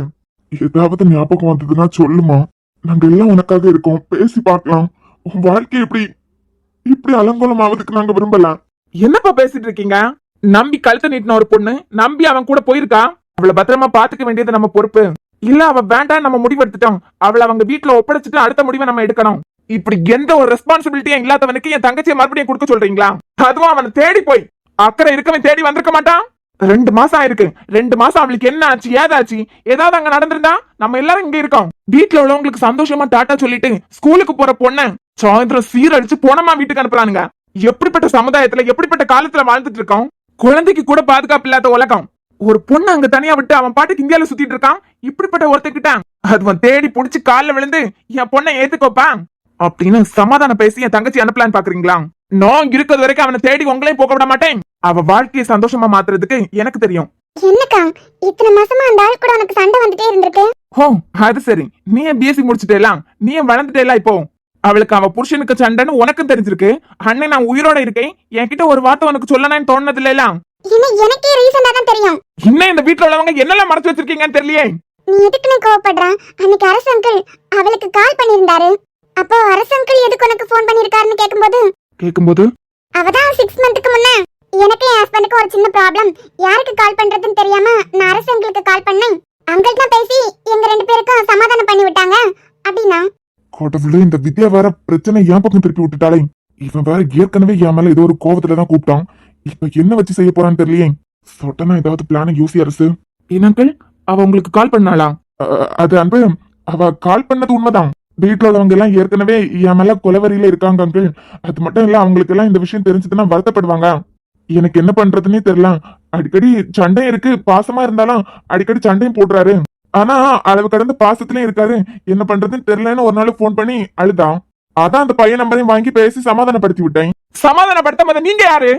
ஏதாவது ஞாபகம் வந்ததுன்னா சொல்லுமா, நாங்க எல்லாம் உனக்காக இருக்கோம், பேசி பார்க்கலாம். உன் வாழ்க்கை இப்படி அலங்கோலம் ஆவதுக்கு நாங்க விரும்பல. என்னப்பா பேசிட்டு இருக்கீங்க? நம்பி கழுத்தை நீட்டின ஒரு பொண்ணு நம்பி அவன் கூட போயிருக்கா. அவளை பத்திரமா பாத்துக்க வேண்டியது நம்ம பொறுப்பு. இல்ல அவ வேண்டாம் நம்ம முடிவு எடுத்துட்டோம், அவளை அவங்க வீட்டுல ஒப்படைச்சிட்டு அடுத்த முடிவை நம்ம எடுக்கணும். இப்படி எந்த ஒரு ரெஸ்பான்சிபிலிட்டியும் இல்லாதவனுக்கு என் தங்கச்சியை மறுபடியும் கொடுக்க சொல்றீங்களா? அதுவும் அவனை தேடி போய் அக்கறை இருக்கவன் தேடி வந்திருக்க மாட்டான். 2 மாசம் ஆயிருக்கு. 2 மாசம் அவளுக்கு என்ன ஆச்சு ஏதாச்சு ஏதாவது அங்க நடந்திருந்தா நம்ம எல்லாரும் இங்க இருக்கோம். வீட்டுல உள்ளவங்களுக்கு சந்தோஷமா டாட்டா சொல்லிட்டு ஸ்கூலுக்கு போற பொண்ண சாயந்தரம் சீரழிச்சு போனமா வீட்டுக்கு அனுப்புறானுங்க. எப்படிப்பட்ட சமுதாயத்துல எப்படிப்பட்ட காலத்துல வாழ்ந்துட்டு இருக்கோம்? குழந்தைக்கு கூட பாதுகாப்பு இல்லாத உலகம். ஒரு பொண்ணு அங்க தனியா விட்டு அவன் பாட்டுக்கு இந்தியால சுத்திட்டு இருக்கான். இப்படிப்பட்ட ஒருத்தக்கிட்டான் அதுவன் தேடி புடிச்சு கால்ல விழுந்து என் பொண்ணை ஏத்துக்கோப்பான் அப்படின்னு சமாதானம் பேசி என் தங்கச்சி அனுப்பலான்னு பாக்குறீங்களா? நான் இருக்கிறது வரைக்கும் அவனை தேடி உங்களையும் போக விட மாட்டேன். அவ வாழ்க்கையை சந்தோஷமா மாத்துறதுக்கு எனக்கு தெரியும். என்னக்கா இத்தனை மாசமா அந்த ஆள் கூட உனக்கு சண்டை வந்துட்டே இருந்திருக்கு? ஓ அது சரி, நீ பிஎஸ்சி முடிச்சுட்டேலாம், நீ வளர்ந்துட்டேலாம். இப்போ அவளுக்கு அவ புருஷனுக்கு சண்டைன்னு உனக்கும் தெரிஞ்சிருக்கு. அண்ணன் நான் உயிரோட இருக்கேன், என்கிட்ட ஒரு வார்த்தை உனக்கு சொல்லணும்னு தோணுனது இல்லலாம். எனக்கே ரீசனா தான் தெரியும். இன்னும் இந்த வீட்டுல உள்ளவங்க என்னெல்லாம் மறைச்சு வச்சிருக்கீங்கன்னு தெரியலையே. நீ எதுக்கு கோவப்படுற? அன்னைக்கு அரசு அங்கிள் அவளுக்கு கால் பண்ணிருந்தாரு. அப்போ அரசு அங்கிள் எதுக்கு உனக்கு போன் பண்ணிருக்காருன்னு கேக்கும்போது அவதான் 6 மந்த்க்கு முன்ன எனக்கு என் ஹஸ்பண்டுக்கு ஒரு சின்ன ப்ராப்ளம், யாருக்கு கால் பண்றதுன்னு தெரியாம நான் அரசு அங்கிளுக்கு கால் பண்ணேன். அங்கிள் தான் பேசி எங்க 2 பேருக்கும் சமாதானம் பண்ணி விட்டாங்க அப்படின்னா. கடவுளே, இந்த வித்யா வேற பிரச்சனை என் பக்கம் திருப்பி விட்டுட்டாளே. இவன் வேற ஏற்கனவே என் மேல ஏதோ ஒரு கோவத்துலதான் கூப்பிட்டான். இப்ப என்ன வச்சு செய்ய போறான்னு தெரியலையே. சொட்டனா ஏதாவது பிளான யூசி அரசு. அங்கிள் அவ உங்களுக்கு கால் பண்ணாளா? அது அன்பு, அவ கால் பண்ணது உண்மைதான். வீட்டுல உள்ளவங்க எல்லாம் ஏற்கனவே என் மேல கொலவரியில இருக்காங்க அங்கிள். அது மட்டும் இல்ல, அவங்களுக்கு எல்லாம் இந்த விஷயம் தெரிஞ்சதுன்னா வருத்தப்படுவாங்க. எனக்கு என்ன பண்றதுன்னே தெரியல. அடிக்கடி சண்டையும் இருக்கு, பாசமா இருந்தாலும் அடிக்கடி சண்டையும் போடுறாரு. ஆனா அளவு கடந்த பாசத்திலயும் இருக்காரு. என்ன பண்றதுன்னு தெரியலன்னு ஒரு நாள் போன் பண்ணி அழுதான். அதான் அந்த பையன் நம்பரையும் வாங்கி பேசி சமாதானப்படுத்தி விட்டேன். சமாதானப்படுத்த நீங்க யாரு?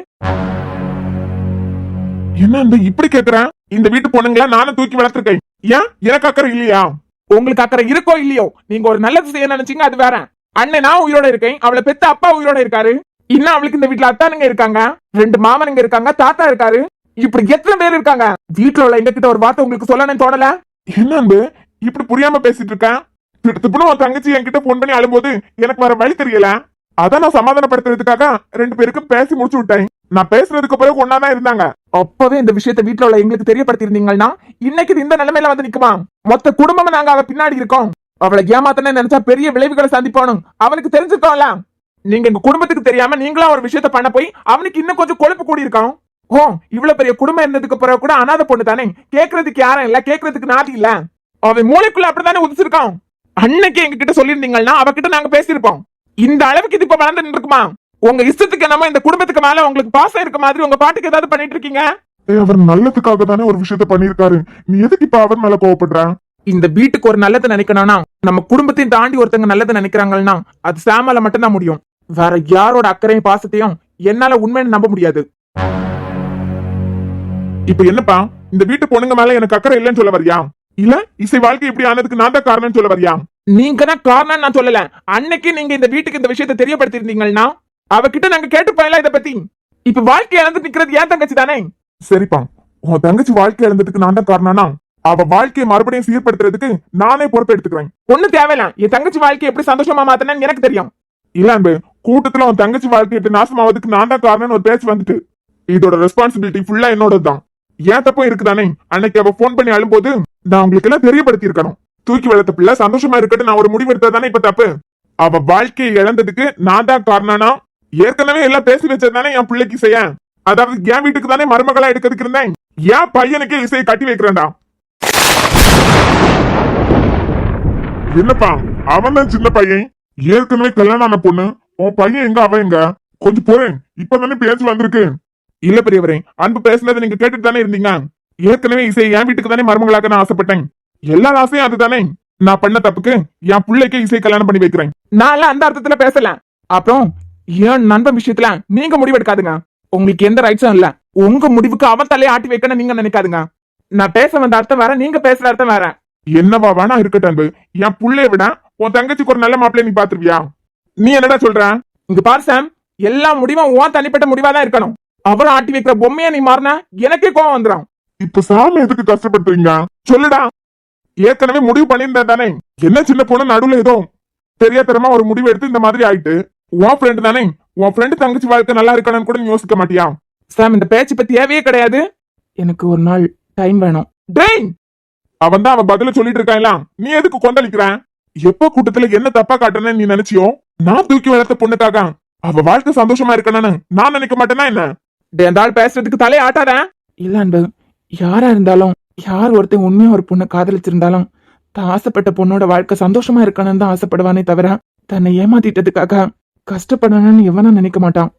என்ன அந்த இப்படி கேக்குறேன்? இந்த வீட்டு பொண்ணுங்களா நானும் தூக்கி வளர்த்திருக்கேன். ஏன் எனக்கு அக்கறை இல்லையா? உங்களுக்கு அக்கறை இருக்கோ இல்லையோ, நீங்க ஒரு நல்லது செய்ய நினைச்சீங்க அது வேற. அண்ணன் நான் உயிரோட இருக்கேன், அவளை பெத்த அப்பா உயிரோட இருக்காரு. இன்னும் அவளுக்கு இந்த வீட்டுல அத்தானுங்க இருக்காங்க, 2 மாமனுங்க இருக்காங்க, தாத்தா இருக்காரு. இப்படி எத்தனை பேர் இருக்காங்க? வீட்டுல உள்ள எங்க கிட்ட ஒரு வார்த்தை உங்களுக்கு சொல்லணும்னு தோணல? என்ன அன்பு இப்படி புரியாம பேசிட்டு இருக்கேன்? திடுத்துப்புன்னு உன் தங்கச்சி என்கிட்ட போன் பண்ணி அழும்போது எனக்கு வேற வழி தெரியல. அதான் நான் சமாதானப்படுத்துறதுக்காக 2 பேருக்கும் பேசி முடிச்சு விட்டேன். நான் பேசுறதுக்கு பிறகு ஒன்னாதான் இருந்தாங்க. அப்பவே இந்த விஷயத்தை வீட்டுல உள்ள எங்களுக்கு தெரியப்படுத்தி இருந்தீங்கன்னா இன்னைக்கு இந்த நிலைமையில வந்து நிக்குமா? மொத்த குடும்பமும் நாங்க அவ பின்னாடி இருக்கோம். அவளை ஏமாத்தனே நினைச்சா பெரிய விளைவுகளை சந்திப்பானும் அவனுக்கு தெரிஞ்சுக்கோம்ல. நீங்க எங்க குடும்பத்துக்கு தெரியாம நீங்களா ஒரு விஷயத்த பண்ண போய் அவனுக்கு இன்னும் கொஞ்சம் கொழுப்பு கூடி இருக்கான். ஓ இவ்வளவு பெரிய குடும்பம் இருந்ததுக்கு பிறகு கூட அனாதை பொண்ணு தானே, கேக்குறதுக்கு யாரும் இல்ல, கேக்குறதுக்கு நாதி இல்ல. அவன் மூளைக்குள்ள அப்படித்தானே உதிச்சிருக்கான். அன்னைக்கு எங்க கிட்ட சொல்லியிருந்தீங்கன்னா அவகிட்ட நாங்க பேசியிருப்போம். இந்த அளவுக்கு இது இப்ப வளர்ந்து இருக்குமா? உங்க இஷ்டத்துக்கு நம்ம இந்த குடும்பத்துக்கு மேல உங்களுக்கு பாசம் இருக்க மாதிரி உங்க பாட்டுக்கு ஏதாவது பண்ணிட்டு இருக்கீங்க. அவர் நல்லதுக்காக தானே ஒரு விஷயத்த பண்ணிருக்காரு. நீ எதுக்கு இப்ப அவர் மேல கோவப்படுற? இந்த வீட்டுக்கு ஒரு நல்லது நினைக்கணும்னா, நம்ம குடும்பத்தையும் தாண்டி ஒருத்தங்க நல்லது நினைக்கிறாங்கன்னா அது சாமால மட்டும்தான் முடியும். வேற யாரோட அக்கறையும் பாசத்தையும் என்னால உண்மைன்னு நம்ப முடியாது. இப்ப என்னப்பா, இந்த வீட்டு பொண்ணுங்க மேல எனக்கு அக்கறை இல்லைன்னு சொல்ல வரியா? இல்ல இசை வாழ்க்கை இப்படி ஆனதுக்கு நான் தான் காரணம்னு சொல்ல வரியா? நீங்க தான் காரணம் நான் சொல்லல. அன்னைக்கு நீங்க இந்த வீட்டுக்கு இந்த விஷயத்தை தெரியப்படுத்தி இருந்தீங்கன்னா அவகிட்ட நாங்க கேட்டுப்பாயில இத பத்தி. இப்ப வாழ்க்கை இழந்து நிக்கிறது ஏன் தங்கச்சி தானே. சரிப்பா, உன் தங்கச்சி வாழ்க்கை இழந்ததுக்கு நான் தான் காரணம்னா அவ வாழ்க்கையை மறுபடியும் சீர்படுத்துறதுக்கு நானே பொறுப்பு எடுத்துக்கிறேன். ஒண்ணு தேவையில்ல, என் தங்கச்சி வாழ்க்கையை எப்படி சந்தோஷமா மாத்தினேன்னு எனக்கு தெரியும். இல்ல அன்பு, கூட்டத்துல உன் தங்கச்சி வாழ்க்கையை நாசமாவதுக்கு நான் தான் காரணம்னு ஒரு பேச்சு வந்துட்டு இதோட ரெஸ்பான்சிபிலிட்டி ஃபுல்லா என்னோடதுதான். ஏன் தப்பும் இருக்குதானே? அன்னைக்கு அவ போன் பண்ணி அழும்போது நான் உங்களுக்கு எல்லாம் தெரியப்படுத்தி இருக்கணும். தூக்கி வளர்த்த பிள்ளை சந்தோஷமா இருக்கட்டும் நான் ஒரு முடிவு எடுத்ததானே இப்ப தப்பு. அவ வாழ்க்கையை இழந்ததுக்கு நான் தான் காரணம்னா ஏற்கனவே எல்லாம் பேசி வச்சதுதானே என் பிள்ளைக்கு செய்ய. அதாவது என் வீட்டுக்கு தானே மருமகளா எடுக்கிறதுக்கு இருந்தேன். என் பையனுக்கே இசையை கட்டி வைக்கிறேன்டா. என்னப்பா, அவன் தான் சின்ன பையன், ஏற்கனவே கல்யாணம் ஆன பொண்ணு. உன் பையன் எங்க, அவன் எங்க? கொஞ்சம் போறேன், இப்பதானே பேச்சு வந்திருக்கு. இல்ல பெரியவரே, அன்பு பேசுனதை நீங்க கேட்டுட்டு தானே இருந்தீங்க. ஏற்கனவே இசை என் வீட்டுக்கு தானே மருமகளாக நான் ஆசைப்பட்டேன். எல்லா ஆசையும் அதுதானே. நான் பண்ண தப்புக்கு என் பிள்ளைக்கு இசை கல்யாணம் பண்ணி வைக்கிறேன். நான் எல்லாம் அந்த அர்த்தத்துல பேசல. அப்புறம் என் நண்பன் விஷயத்துல நீங்க முடிவு எடுக்காதுங்க. உங்களுக்கு எந்த ரைட்ஸும் இல்ல. உங்க முடிவுக்கு அவன் தலையை ஆட்டி வைக்கணும் நீங்க நினைக்காதுங்க. நான் பேச வந்த அர்த்தம் வேற, நீங்க பேசுற அர்த்தம் வேற. என்னவா வேணா இருக்கட்டும் அன்பு. என் புள்ளைய விட உன் தங்கச்சிக்கு ஒரு நல்ல மாப்பிள்ளை நீ பாத்துருவியா? நீ என்னடா சொல்ற? இங்க பாரு சாம், எல்லா முடிவும் உன் தனிப்பட்ட முடிவா தான் இருக்கணும். அவரை ஆட்டி வைக்கிற பொம்மையா நீ மாறினா எனக்கே கோவம் வந்துடும். இப்ப சாமி எதுக்கு கஷ்டப்படுத்துறீங்க சொல்லுடா. ஏற்கனவே முடிவு பண்ணியிருந்தா தானே. என்ன சின்ன பொண்ணு நடுவுல ஏதோ தெரியாதரமா ஒரு முடிவு எடுத்து இந்த மாதிரி ஆயிட்டு. உன் ஃப்ரெண்டு தானே, உன் ஃப்ரெண்டு தங்கச்சி வாழ்க்கை நல்லா இருக்கணும்னு கூட நீ யோசிக்க மாட்டியா? சாம், இந்த பேச்சு பத்தி தேவையே கிடையாது. எனக்கு ஒரு நாள் டைம் வேணும். டேய், அவன் தான் அவன் பதில சொல்லிட்டு இருக்கான். நீ எதுக்கு கொந்தளிக்கிற? எப்ப கூட்டத்துல என்ன தப்பா காட்டுறேன்னு நீ நினைச்சியோ? நான் தூக்கி வளர்த்த பொண்ணுக்காக அவ வாழ்க்கை சந்தோஷமா இருக்கணும்னு நான் நினைக்க மாட்டேன்னா என்ன? அந்த ஆள் பேசுறதுக்கு தலையை ஆட்டாத. இல்ல அன்பு, யாரா இருந்தாலும், யார் ஒருத்தன் உண்மையா ஒரு பொண்ணை காதலிச்சிருந்தாலும் தான் ஆசைப்பட்ட பொண்ணோட வாழ்க்கை சந்தோஷமா இருக்கணும்னு தான் ஆசைப்படுவானே தவிர தன்னை ஏமாத்திட்டதுக்காக கஷ்டப்படணும்னு எவனா நினைக்க மாட்டான்.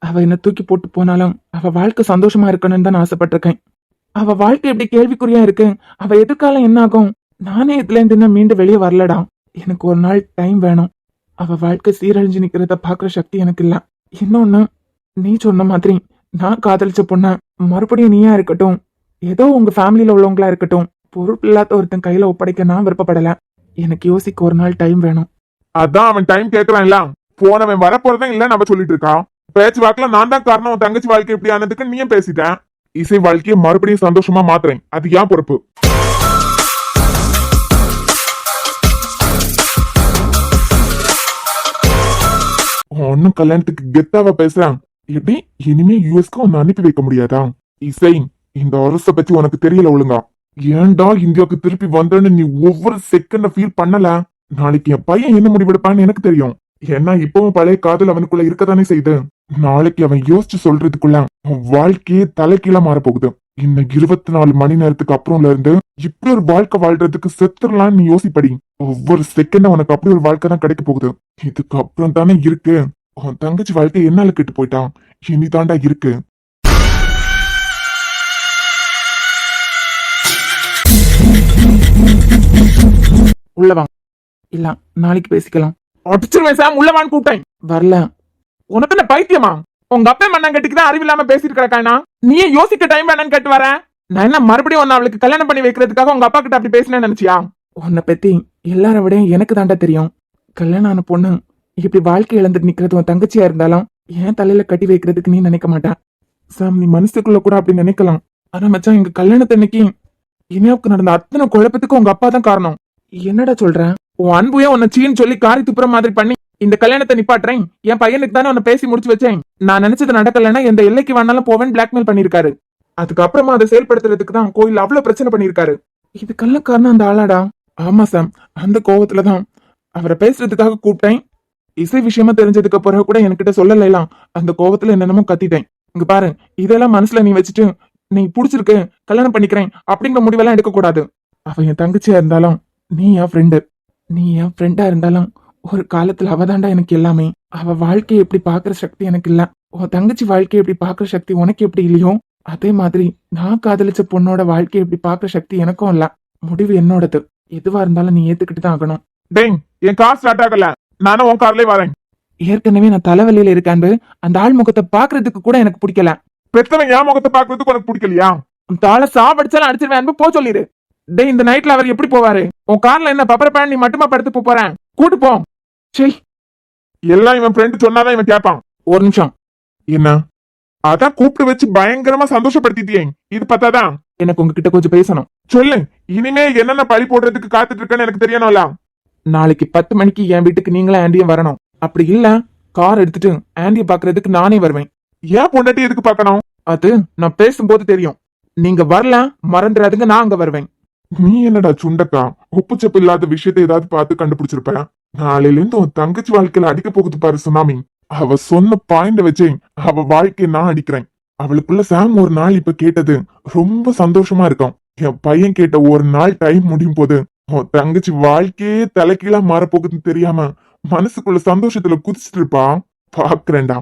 அவ என்ன தூக்கி போட்டு போனாலும் அவ வாழ்க்கை சந்தோஷமா இருக்கணும்னு தான் ஆசைப்பட்டிருக்கேன். அவ வாழ்க்கை எப்படி கேள்விக்குறியா இருக்கு. அவ எதிர்காலம் என்ன ஆகும்? நானே இதுல இருந்து மீண்டு வெளியே வரலடா. எனக்கு ஒரு நாள் டைம் வேணும். அவ வாழ்க்கை சீரழிஞ்சு நிக்கிறத பாக்குற சக்தி எனக்கு இல்ல. இன்னொன்னு, நீ சொன்ன மாதிரி நான் காதலிச்ச பொண்ண மறுபடியும் நீயா இருக்கட்டும், ஏதோ உங்க ஃபேமிலியில உள்ளவங்களா இருக்கட்டும், பொறுப்பு இல்லாத ஒருத்தன் கையில ஒப்படைக்க நான் விருப்பப்படல. எனக்கு யோசிக்க ஒரு நாள் டைம் வேணும். அதான் அவன் டைம் கேக்குறான்ல. போனவன் வரப்போறதான் இல்ல நம்ம சொல்லிட்டு இருக்கான். பேச்சு வாக்குல நான் தான் காரணம். உன் தங்கச்சி வாழ்க்கை எப்படி ஆனதுக்கு நீயும் பேசிட்டேன். இசை வாழ்க்கையை மறுபடியும் சந்தோஷமா மாத்துறேன். அது ஏன் பொறுப்பு. ஒன்னும் கல்யாணத்துக்கு கெத்தாவா பேசுறான். எப்படி இனிமே யூஎஸ்க்கு ஒன்னு அனுப்பி வைக்க முடியாதா? இசை, இந்த அரச பத்தி உனக்கு தெரியல ஒழுங்கா. ஏன்டா இந்தியாவுக்கு திருப்பி வந்தேன்னு நீ ஒவ்வொரு செகண்ட ஃபீல் பண்ணல. நாளைக்கு என் பையன் என்ன முடிவெடுப்பான்னு எனக்கு தெரியும். ஏன்னா இப்பவும் பழைய காதல் அவனுக்குள்ள இருக்கத்தானே செய்து. நாளைக்கு அவன் யோசிச்சு சொல்றதுக்குள்ள அவன் வாழ்க்கையே தலைகீழா மாறப்போகுது. இன்னும் 24 மணி நேரத்துக்கு அப்புறம்ல இருந்து இப்படி ஒரு வாழ்க்கை வாழ்றதுக்கு செத்துடலான்னு நீ யோசிப்படி. ஒவ்வொரு செகண்ட் உனக்கு அப்படி ஒரு வாழ்க்கை தான் கிடைக்க போகுது. இதுக்கு அப்புறம் தானே இருக்கு. உன் தங்கச்சி வாழ்க்கை என்னால கெட்டு போயிட்டான். இனி தாண்டா இருக்கு. உள்ளவாங்க. இல்ல, நாளைக்கு பேசிக்கலாம். அடிச்சிருவேன் சாம். உள்ளவான்னு கூப்பிட்டேன். வரல. உனக்கு என்ன பைத்தியமா? உங்க அப்பா மண்ணாங்கட்டிக்கு தான் அறிவில்லாம பேசிட்டு கிடக்கானா? நீயே யோசிக்க டைம் வேணான்னு கேட்டு வர. நான் என்ன மறுபடியும் உன்னை அவளுக்கு கல்யாணம் பண்ணி வைக்கிறதுக்காக உங்க அப்பா கிட்ட அப்படி பேசினேன்னு நினைச்சியா? உன்னை பத்தி எல்லார விட எனக்கு தாண்டா தெரியும். கல்யாணம் ஆன பொண்ணு இப்படி வாழ்க்கை இழந்துட்டு நிக்கிறது உன் தங்கச்சியா இருந்தாலும் ஏன் தலையில கட்டி வைக்கிறதுக்கு நீ நினைக்க மாட்டேன். சாம், நீ மனசுக்குள்ள கூட அப்படி நினைக்கலாம். ஆனா மச்சான், எங்க கல்யாணத்தன்னைக்கு இனியாவுக்கு நடந்த அத்தனை குழப்பத்துக்கு உங்க அப்பா தான் காரணம். என்னடா சொல்ற? உன் அன்புயே உன்னை சீன்னு சொல்லி காரி துப்புற மாதிரி பண்ணி இந்த கல்யாணத்தை நிப்பாட்டுறேன். என் பையனுக்கு தானே உன்னை பேசி முடிச்சு வச்சேன். நான் நினைச்சது நடக்கலன்னா எந்த எல்லைக்கு வேணாலும் போவேன் பிளாக்மெயில் பண்ணிருக்காரு. அதுக்கப்புறமா அதை செயல்படுத்துறதுக்கு தான் கோயில் அவ்வளவு பிரச்சனை பண்ணிருக்காரு. இதுக்கெல்லாம் காரணம் அந்த ஆளாடா. ஆமா சாம், அந்த கோவத்துலதான் அவரை பேசுறதுக்காக கூப்பிட்டேன். இசை விஷயமா தெரிஞ்சதுக்கு பிறகு கூட என்கிட்ட சொல்லலாம். அந்த கோவத்துல என்னென்னமோ கத்திட்டேன். இங்க பாரு, இதெல்லாம் மனசுல நீ வச்சுட்டு நீ புடிச்சிருக்கு கல்யாணம் பண்ணிக்கிறேன் அப்படிங்கிற முடிவெல்லாம் எடுக்க கூடாது. அவ என் தங்கச்சியா இருந்தாலும் நீ என் ஃப்ரெண்டு. நீ என் ஃப்ரெண்டா இருந்தாலும் ஒரு காலத்துல அவதாண்டா எனக்கு எல்லாமே. அவ வாழ்க்கையை எப்படி பாக்குற சக்தி எனக்கு இல்ல. உன் தங்கச்சி வாழ்க்கையை எப்படி பாக்குற சக்தி உனக்கு எப்படி இல்லையோ அதே மாதிரி நான் காதலிச்ச பொண்ணோட வாழ்க்கையை எப்படி பாக்குற சக்தி எனக்கும் இல்ல. முடிவு என்னோடது. எதுவா இருந்தாலும் நீ ஏத்துக்கிட்டு தான் ஆகணும். டேய், என் கார் ஸ்டார்ட் ஆகல. நானும் உன் கார்லயே வரேன். ஏற்கனவே நான் தலைவலியில இருக்கேன். அந்த ஆள் முகத்தை பாக்குறதுக்கு கூட எனக்கு பிடிக்கல. பெத்தவன் என் முகத்தை பாக்குறதுக்கு உனக்கு பிடிக்கலையா? தாளை சாவடிச்சாலும் அடிச்சிருவேன். போ சொல்லிடு. டேய், இந்த நைட்ல அவர் எப்படி போவாரு? உன் கார்ல என்ன பப்பர பேன் நீ மட்டுமா படுத்து போறேன்? கூட்டு போ. சரி, எல்லாம் இவன் ஃப்ரெண்ட் சொன்னாதான் இவன் கேட்பான். ஒரு நிமிஷம். என்ன? அதான் கூப்பிட்டு வச்சு பயங்கரமா சந்தோஷப்படுத்திட்டியே. இது பார்த்தாதான் எனக்கு உங்ககிட்ட கொஞ்சம் பேசணும். சொல்லு. இனிமே என்னென்ன பழி போடுறதுக்கு காத்துட்டு இருக்கேன்னு எனக்கு தெரியணும்ல. நாளைக்கு 10 மணிக்கு என் வீட்டுக்கு நீங்களும் ஆண்டியும் வரணும். அப்படி இல்ல கார் எடுத்துட்டு ஆண்டிய பாக்குறதுக்கு நானே வருவேன். ஏன் பொண்டாட்டி எதுக்கு பாக்கணும்? அது நான் பேசும்போது தெரியும். நீங்க வரல மறந்துடாதுங்க, நான் அங்க வருவேன். நீ என்னடா சுண்டக்கா, உப்புச்சப்பு இல்லாத விஷயத்தை ஏதாவது பார்த்து கண்டுபிடிச்சிருப்ப. நாளையில இருந்து உன் தங்கச்சி வாழ்க்கையில அடிக்க போகுது பாரு சுனாமி. அவ சொன்ன பாயிண்ட வச்சே அவ வாழ்க்கையை நான் அடிக்கிறேன். அவளுக்குள்ள சாம் ஒரு நாள் இப்ப கேட்டது ரொம்ப சந்தோஷமா இருக்கும். என் பையன் கேட்ட ஒரு நாள் டைம் முடியும் போது உன் தங்கச்சி வாழ்க்கையே தலைகீழா மாறப்போகுதுன்னு தெரியாம மனசுக்குள்ள சந்தோஷத்துல குதிச்சுட்டு இருப்பா. பாக்குறேன்டா.